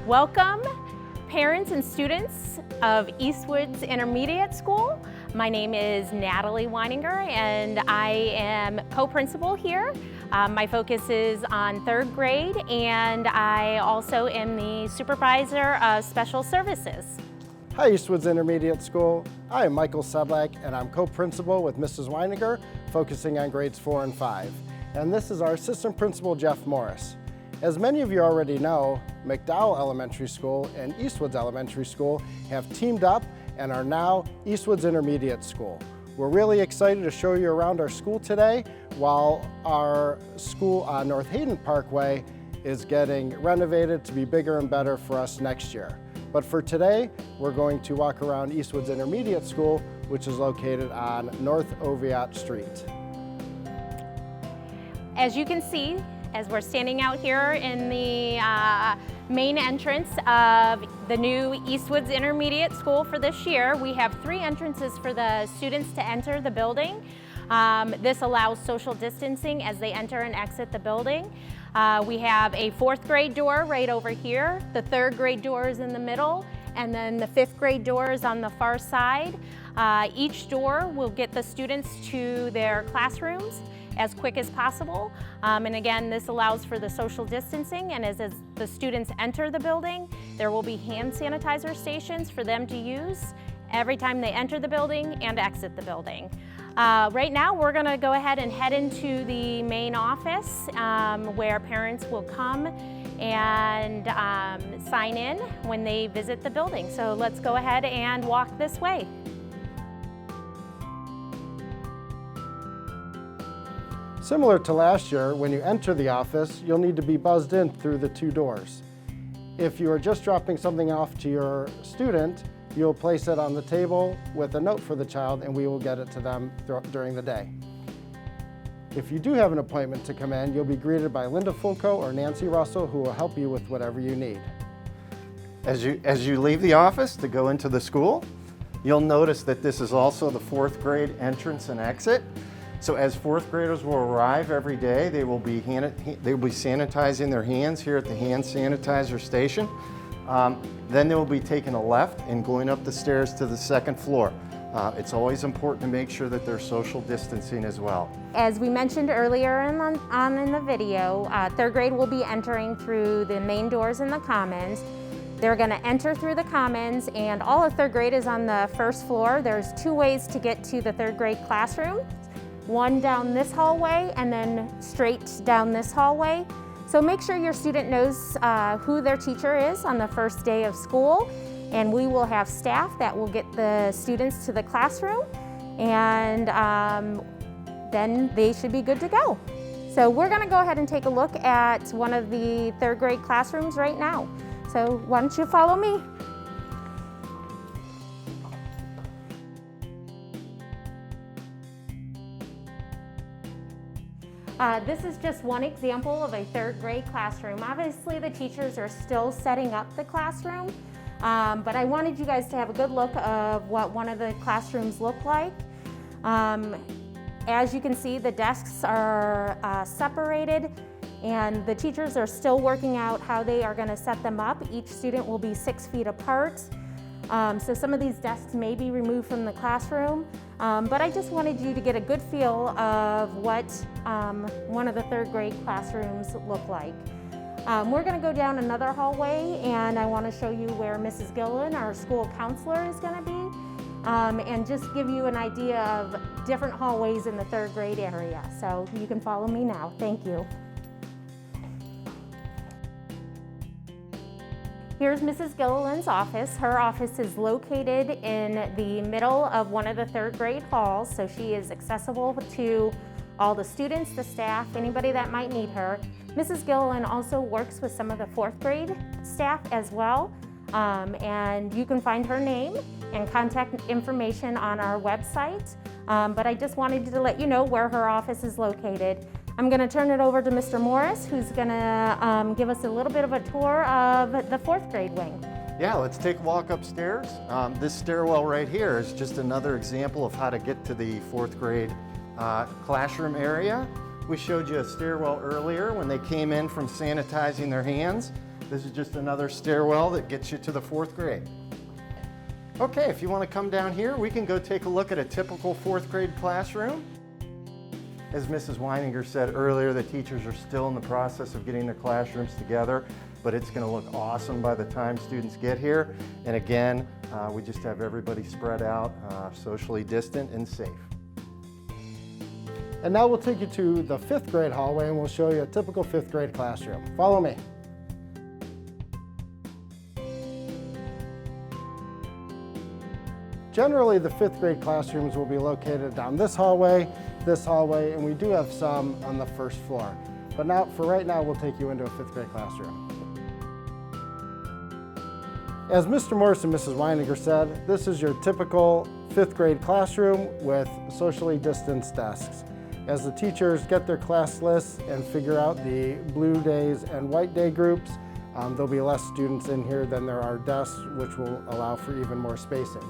Welcome, parents and students of Eastwoods Intermediate School. My name is Natalie Weininger and I am co-principal here. My focus is on third grade and I also am the supervisor of special services. Hi, Eastwoods Intermediate School. I am Michael Sedlak and I'm co-principal with Mrs. Weininger, focusing on grades 4 and 5. And this is our assistant principal, Jeff Morris. As many of you already know, McDowell Elementary School and Eastwoods Elementary School have teamed up and are now Eastwoods Intermediate School. We're really excited to show you around our school today while our school on North Hayden Parkway is getting renovated to be bigger and better for us next year. But for today, we're going to walk around Eastwoods Intermediate School, which is located on North Oviatt Street. As you can see, as we're standing out here in the main entrance of the new Eastwoods Intermediate School for this year, we have 3 entrances for the students to enter the building. This allows social distancing as they enter and exit the building. We have a 4th grade door right over here, the 3rd grade door is in the middle, and then the 5th grade door is on the far side. Each door will get the students to their classrooms as quick as possible. And again, this allows for the social distancing, and as the students enter the building, there will be hand sanitizer stations for them to use every time they enter the building and exit the building. Right now, we're gonna go ahead and head into the main office where parents will come and sign in when they visit the building. So let's go ahead and walk this way. Similar to last year, when you enter the office, you'll need to be buzzed in through the 2 doors. If you are just dropping something off to your student, you'll place it on the table with a note for the child and we will get it to them during the day. If you do have an appointment to come in, you'll be greeted by Linda Fulco or Nancy Russell, who will help you with whatever you need. As you leave the office to go into the school, you'll notice that this is also the 4th grade entrance and exit. So as 4th graders will arrive every day, they will be sanitizing their hands here at the hand sanitizer station. Then they will be taking a left and going up the stairs to the 2nd floor. It's always important to make sure that they're social distancing as well. As we mentioned earlier in the video, 3rd grade will be entering through the main doors in the commons. They're going to enter through the commons, and all of 3rd grade is on the 1st floor. There's 2 ways to get to the 3rd grade classroom. One down this hallway and then straight down this hallway. So make sure your student knows who their teacher is on the first day of school, and we will have staff that will get the students to the classroom, and then they should be good to go. So we're going to go ahead and take a look at one of the 3rd grade classrooms right now. So why don't you follow me? This is just one example of a 3rd grade classroom. Obviously, the teachers are still setting up the classroom, but I wanted you guys to have a good look of what one of the classrooms look like. As you can see, the desks are separated, and the teachers are still working out how they are going to set them up. Each student will be 6 feet apart. So some of these desks may be removed from the classroom, but I just wanted you to get a good feel of what one of the 3rd grade classrooms look like. We're going to go down another hallway, and I want to show you where Mrs. Gillen, our school counselor, is going to be, and just give you an idea of different hallways in the 3rd grade area. So you can follow me now. Thank you. Here's Mrs. Gilliland's office. Her office is located in the middle of one of the 3rd grade halls, so she is accessible to all the students, the staff, anybody that might need her. Mrs. Gilliland also works with some of the 4th grade staff as well, and you can find her name and contact information on our website, but I just wanted to let you know where her office is located. I'm going to turn it over to Mr. Morris, who's going to give us a little bit of a tour of the 4th grade wing. Yeah, let's take a walk upstairs. This stairwell right here is just another example of how to get to the 4th grade classroom area. We showed you a stairwell earlier when they came in from sanitizing their hands. This is just another stairwell that gets you to the 4th grade. Okay, if you want to come down here, we can go take a look at a typical 4th grade classroom. As Mrs. Weininger said earlier, the teachers are still in the process of getting their classrooms together, but it's going to look awesome by the time students get here. And again, we just have everybody spread out, socially distant and safe. And now we'll take you to the 5th grade hallway and we'll show you a typical 5th grade classroom. Follow me. Generally, the 5th grade classrooms will be located down this hallway, and we do have some on the 1st floor. But now, for right now, we'll take you into a 5th grade classroom. As Mr. Morris and Mrs. Weininger said, this is your typical 5th grade classroom with socially distanced desks. As the teachers get their class lists and figure out the blue days and white day groups, there'll be less students in here than there are desks, which will allow for even more spacing.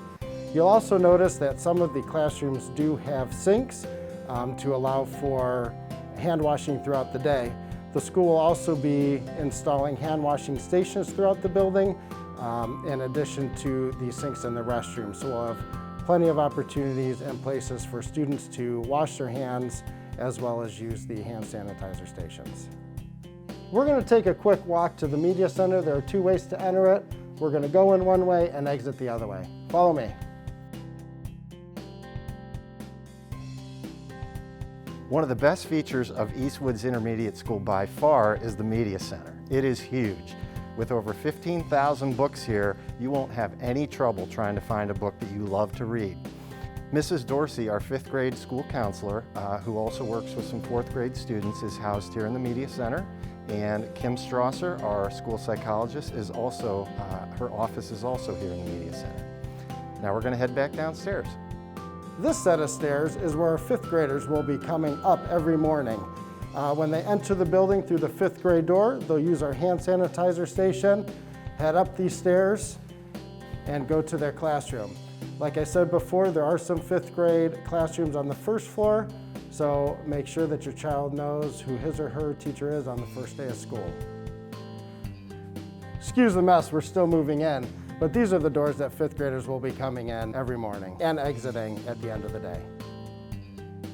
You'll also notice that some of the classrooms do have sinks to allow for hand washing throughout the day. The school will also be installing hand washing stations throughout the building in addition to the sinks in the restrooms. So we'll have plenty of opportunities and places for students to wash their hands as well as use the hand sanitizer stations. We're going to take a quick walk to the media center. There are 2 ways to enter it. We're going to go in one way and exit the other way. Follow me. One of the best features of Eastwoods Intermediate School by far is the Media Center. It is huge. With over 15,000 books here, you won't have any trouble trying to find a book that you love to read. Mrs. Dorsey, our 5th grade school counselor, who also works with some 4th grade students, is housed here in the Media Center. And Kim Strasser, our school psychologist, is also, her office is also here in the Media Center. Now we're going to head back downstairs. This set of stairs is where our 5th graders will be coming up every morning. When they enter the building through the 5th grade door, they'll use our hand sanitizer station, head up these stairs, and go to their classroom. Like I said before, there are some 5th grade classrooms on the 1st floor, so make sure that your child knows who his or her teacher is on the first day of school. Excuse the mess, we're still moving in. But these are the doors that 5th graders will be coming in every morning and exiting at the end of the day.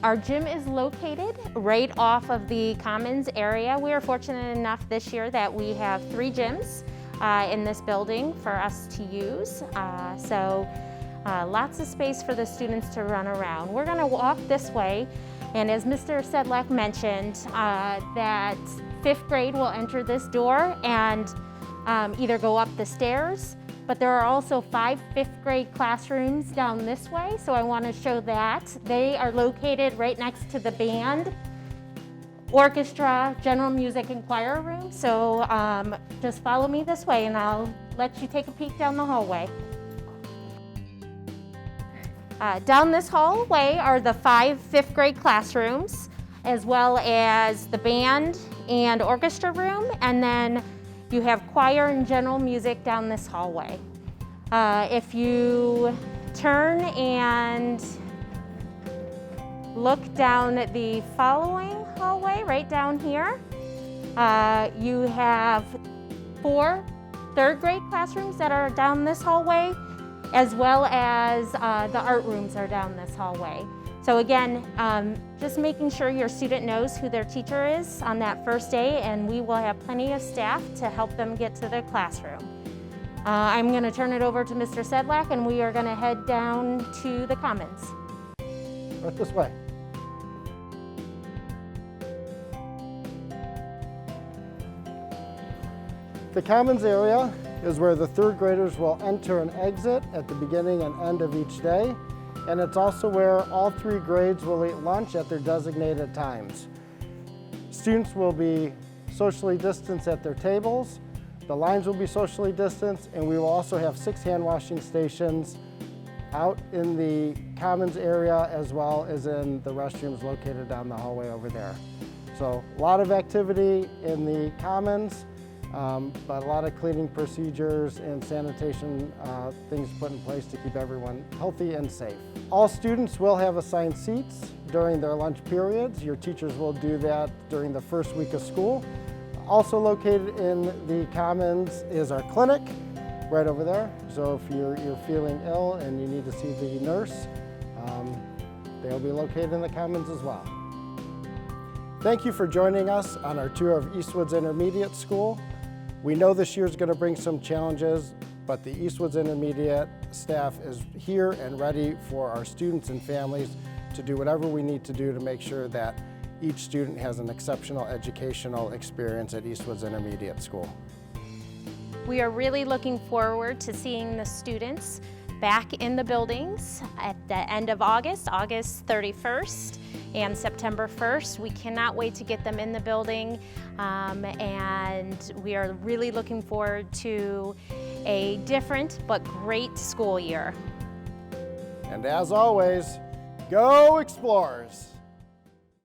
Our gym is located right off of the Commons area. We are fortunate enough this year that we have 3 gyms in this building for us to use. Lots of space for the students to run around. We're going to walk this way, and as Mr. Sedlak mentioned, that 5th grade will enter this door and either go up the stairs, but there are also 5 5th grade classrooms down this way, so I want to show that. They are located right next to the band, orchestra, general music, and choir room. So just follow me this way and I'll let you take a peek down the hallway. Down this hallway are the 5 5th grade classrooms, as well as the band and orchestra room, and then you have choir and general music down this hallway. If you turn and look down the following hallway, right down here, you have 4 3rd grade classrooms that are down this hallway, as well as the art rooms are down this hallway. So again, just making sure your student knows who their teacher is on that first day, and we will have plenty of staff to help them get to their classroom. I'm going to turn it over to Mr. Sedlak, and we are going to head down to the Commons. Right this way. The Commons area is where the 3rd graders will enter and exit at the beginning and end of each day. And it's also where all 3 grades will eat lunch at their designated times. Students will be socially distanced at their tables, the lines will be socially distanced, and we will also have 6 hand washing stations out in the Commons area as well as in the restrooms located down the hallway over there. So a lot of activity in the Commons, but a lot of cleaning procedures and sanitation things put in place to keep everyone healthy and safe. All students will have assigned seats during their lunch periods. Your teachers will do that during the first week of school. Also located in the Commons is our clinic, right over there. So if you're feeling ill and you need to see the nurse, they'll be located in the Commons as well. Thank you for joining us on our tour of Eastwoods Intermediate School. We know this year's going to bring some challenges, but the Eastwoods Intermediate staff is here and ready for our students and families to do whatever we need to do to make sure that each student has an exceptional educational experience at Eastwoods Intermediate School. We are really looking forward to seeing the students back in the buildings at the end of August, August 31st and September 1st. We cannot wait to get them in the building, and we are really looking forward to a different but great school year. And as always, go Explorers!